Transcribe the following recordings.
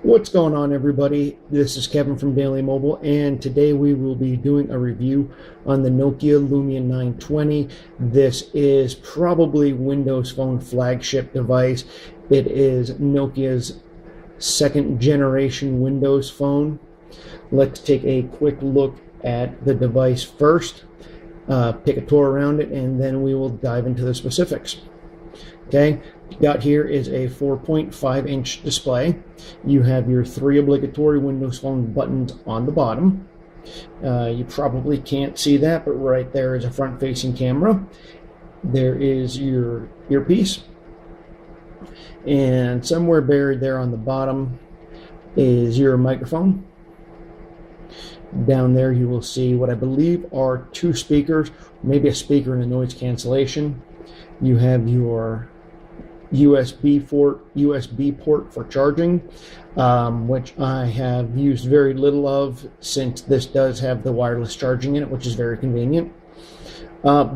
What's going on, everybody? This is Kevin from Daily Mobile, and today we will be doing a review on the Nokia Lumia 920. This is probably Windows Phone flagship device. It is Nokia's second generation Windows phone. Let's take a quick look at the device first, take a tour around it, and then we will dive into the specifics. Okay, got here is a 4.5-inch display. You have your 3 obligatory Windows Phone buttons on the bottom. You probably can't see that, but right there is a front-facing camera. There is your earpiece. And somewhere buried there on the bottom is your microphone. Down there you will see what I believe are 2 speakers, maybe a speaker and a noise cancellation. You have your USB port for charging, which I have used very little of since this does have the wireless charging in it, which is very convenient.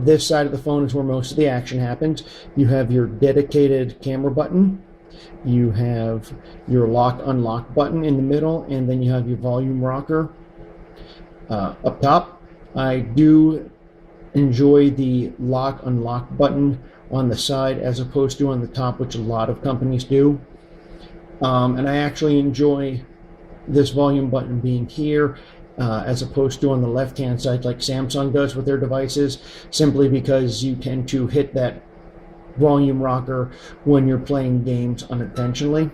This side of the phone is where most of the action happens. You have your dedicated camera button. You have your lock-unlock button in the middle, and then you have your volume rocker up top. I do enjoy the lock-unlock button on the side as opposed to on the top, which a lot of companies do. And I actually enjoy this volume button being here as opposed to on the left-hand side like Samsung does with their devices, simply because you tend to hit that volume rocker when you're playing games unintentionally.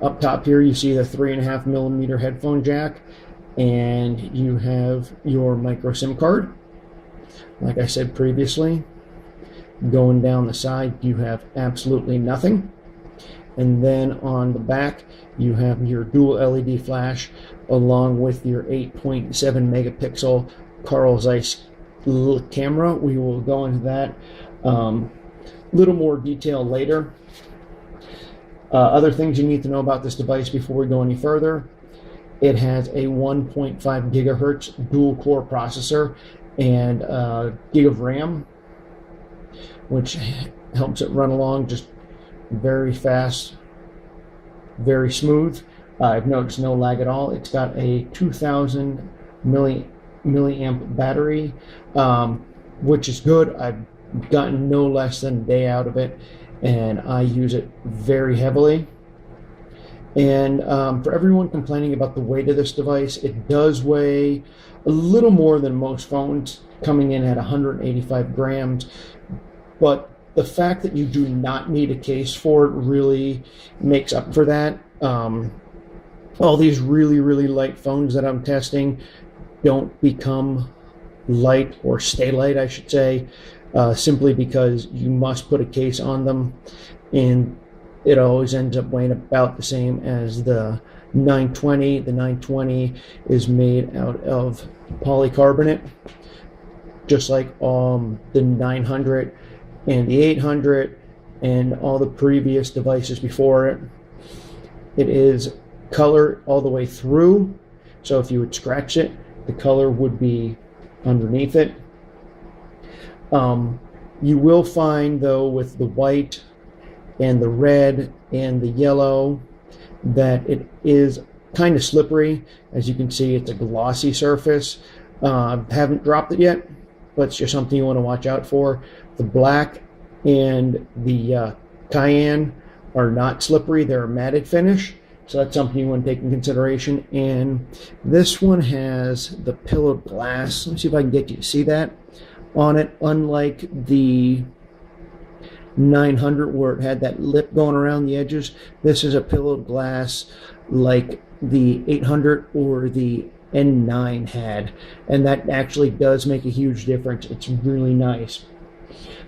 Up top here you see the 3.5mm headphone jack, and you have your micro SIM card. Like I said previously, going down the side you have absolutely nothing. And then on the back you have your dual LED flash along with your 8.7 megapixel Carl Zeiss camera. We will go into that little more detail later. Other things you need to know about this device before we go any further: it has a 1.5 gigahertz dual core processor and a gig of RAM, which helps it run along just very fast, very smooth. I've noticed no lag at all. It's got a 2000 milliamp battery, which is good. I've gotten no less than a day out of it, and I use it very heavily. And for everyone complaining about the weight of this device, it does weigh a little more than most phones, coming in at 185 grams. But the fact that you do not need a case for it really makes up for that. All these really light phones that I'm testing don't become light, or stay light I should say, simply because you must put a case on them, and it always ends up weighing about the same as the 920. The 920 is made out of polycarbonate, just like the 900 and the 800 and all the previous devices before it. It is color all the way through, so if you would scratch it, the color would be underneath it. You will find, though, with the white and the red and the yellow, that it is kind of slippery. As you can see, it's a glossy surface. Haven't dropped it yet, but it's just something you want to watch out for. The black and the cayenne are not slippery. They're a matted finish, so that's something you want to take in consideration. And this one has the pillowed glass. Let me see if I can get you to see that on it, unlike the 900 where it had that lip going around the edges. This is a pillowed glass like the 800 or the N9 had, and that actually does make a huge difference. It's really nice.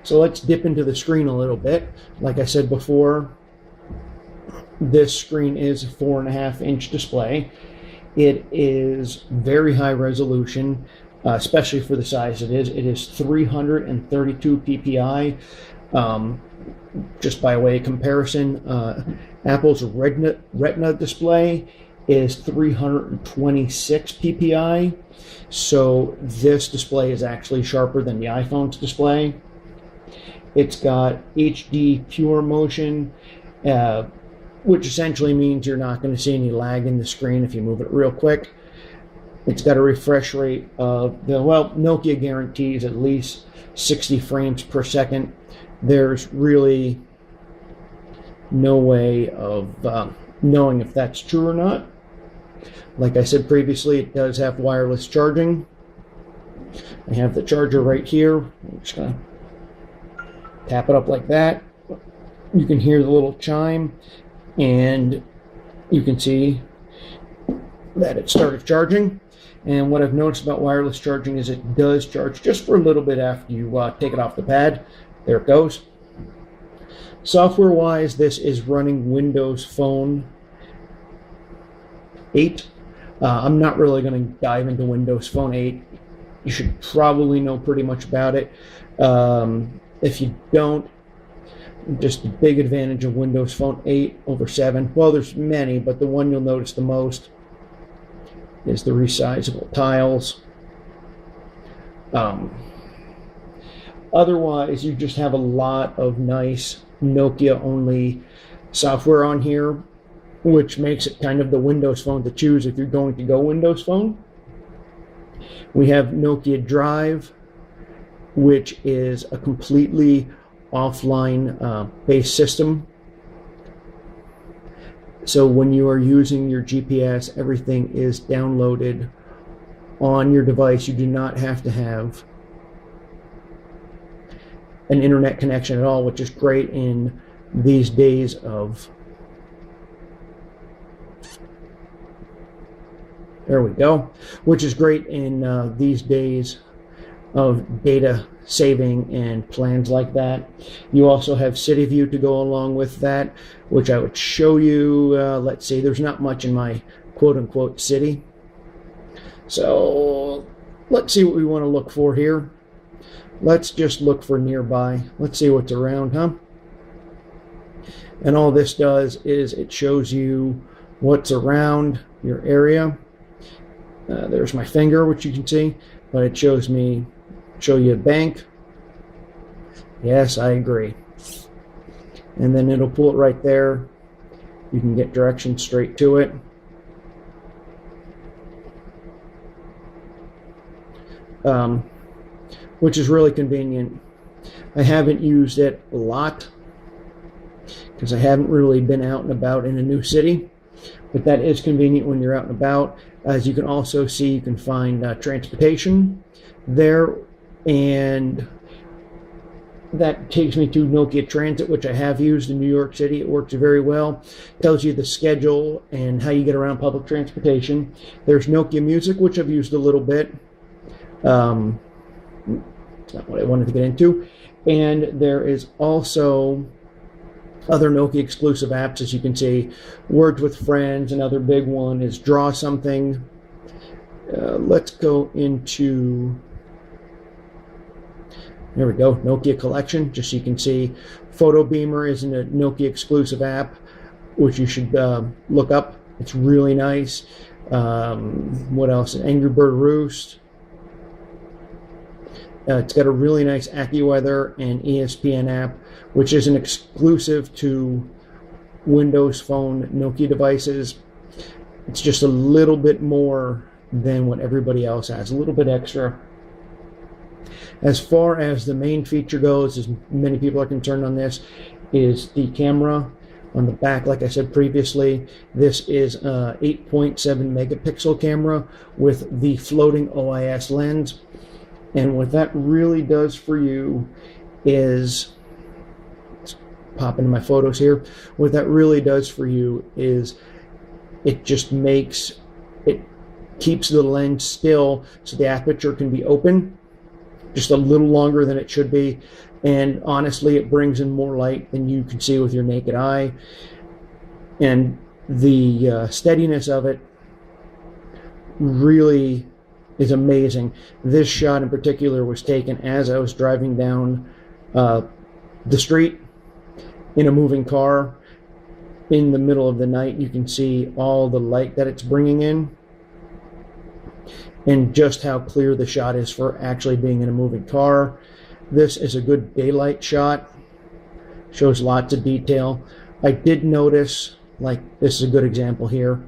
So let's dip into the screen a little bit. Like I said before, this screen is a 4.5-inch display. It is very high resolution, especially for the size it is. It is 332 ppi. Just by way of comparison, Apple's Retina display is 326 ppi, so this display is actually sharper than the iPhone's display. It's got HD pure motion, which essentially means you're not going to see any lag in the screen if you move it real quick. It's got a refresh rate of, Nokia guarantees at least 60 frames per second. There's really no way of knowing if that's true or not. Like I said previously, it does have wireless charging. I have the charger right here. I'm just going to tap it up like that. You can hear the little chime, and you can see that it started charging. And what I've noticed about wireless charging is it does charge just for a little bit after you take it off the pad. There it goes. Software-wise, this is running Windows Phone 8. I'm not really going to dive into Windows Phone 8. You should probably know pretty much about it. If you don't, just a big advantage of Windows Phone 8 over 7. Well, there's many, but the one you'll notice the most is the resizable tiles. Otherwise, you just have a lot of nice Nokia-only software on here, which makes it kind of the Windows Phone to choose if you're going to go Windows Phone. We have Nokia Drive, which is a completely offline based system. So when you are using your GPS, everything is downloaded on your device. You do not have to have an internet connection at all, which is great in these days of, there we go, which is great in these days of data saving and plans like that. You also have City View to go along with that, which I would show you. Let's see, there's not much in my quote-unquote city. So let's see what we want to look for here. Let's just look for nearby. Let's see what's around, huh? And all this does is it shows you what's around your area. There's my finger, which you can see, but it shows me, show you a bank. Yes, I agree. And then it'll pull it right there. You can get directions straight to it. Which is really convenient. I haven't used it a lot because I haven't really been out and about in a new city, but that is convenient when you're out and about. As you can also see, you can find transportation there, and that takes me to Nokia Transit, which I have used in New York City. It works very well. It tells you the schedule and how you get around public transportation. There's Nokia Music, which I've used a little bit. It's not what I wanted to get into. And there is also other Nokia exclusive apps, as you can see. Words with Friends, another big one is Draw Something. Let's go into, there we go, Nokia Collection, just so you can see. Photo Beamer is a Nokia exclusive app, which you should look up. It's really nice. What else? Angry Bird Roost. It's got a really nice AccuWeather and ESPN app, which is an exclusive to Windows Phone Nokia devices. It's just a little bit more than what everybody else has, a little bit extra. As far as the main feature goes, as many people are concerned on this, is the camera on the back. Like I said previously, this is a 8.7 megapixel camera with the floating OIS lens. And what that really does for you is, let's pop into my photos here. What that really does for you is it just makes, it keeps the lens still so the aperture can be open just a little longer than it should be. And honestly, it brings in more light than you can see with your naked eye. And the steadiness of it really is amazing. This shot in particular was taken as I was driving down the street in a moving car in the middle of the night. You can see all the light that it's bringing in and just how clear the shot is for actually being in a moving car. This is a good daylight shot. Shows lots of detail. I did notice like this is a good example here.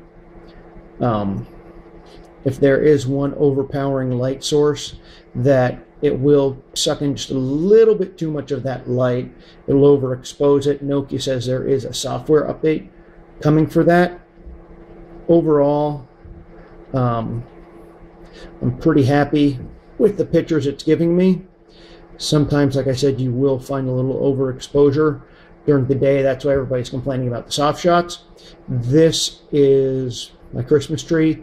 If there is one overpowering light source, that it will suck in just a little bit too much of that light. It'll overexpose it. Nokia says there is a software update coming for that. Overall, I'm pretty happy with the pictures it's giving me. Sometimes, like I said, you will find a little overexposure during the day. That's why everybody's complaining about the soft shots. This is my Christmas tree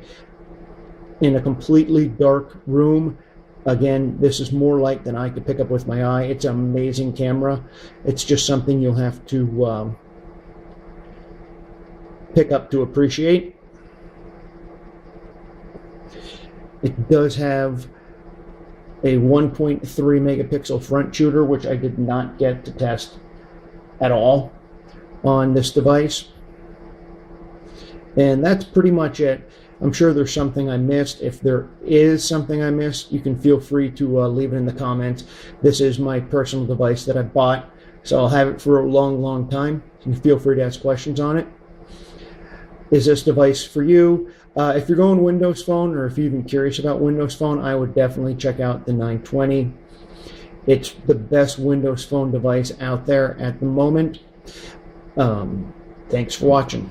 in a completely dark room. Again, this is more light than I could pick up with my eye. It's an amazing camera. It's just something you'll have to pick up to appreciate. It does have a 1.3 megapixel front shooter, which I did not get to test at all on this device. And that's pretty much it. I'm sure there's something I missed. If there is something I missed, you can feel free to leave it in the comments. This is my personal device that I bought, so I'll have it for a long, long time. You can feel free to ask questions on it. Is this device for you? If you're going Windows Phone, or if you're even curious about Windows Phone, I would definitely check out the 920. It's the best Windows Phone device out there at the moment. Thanks for watching.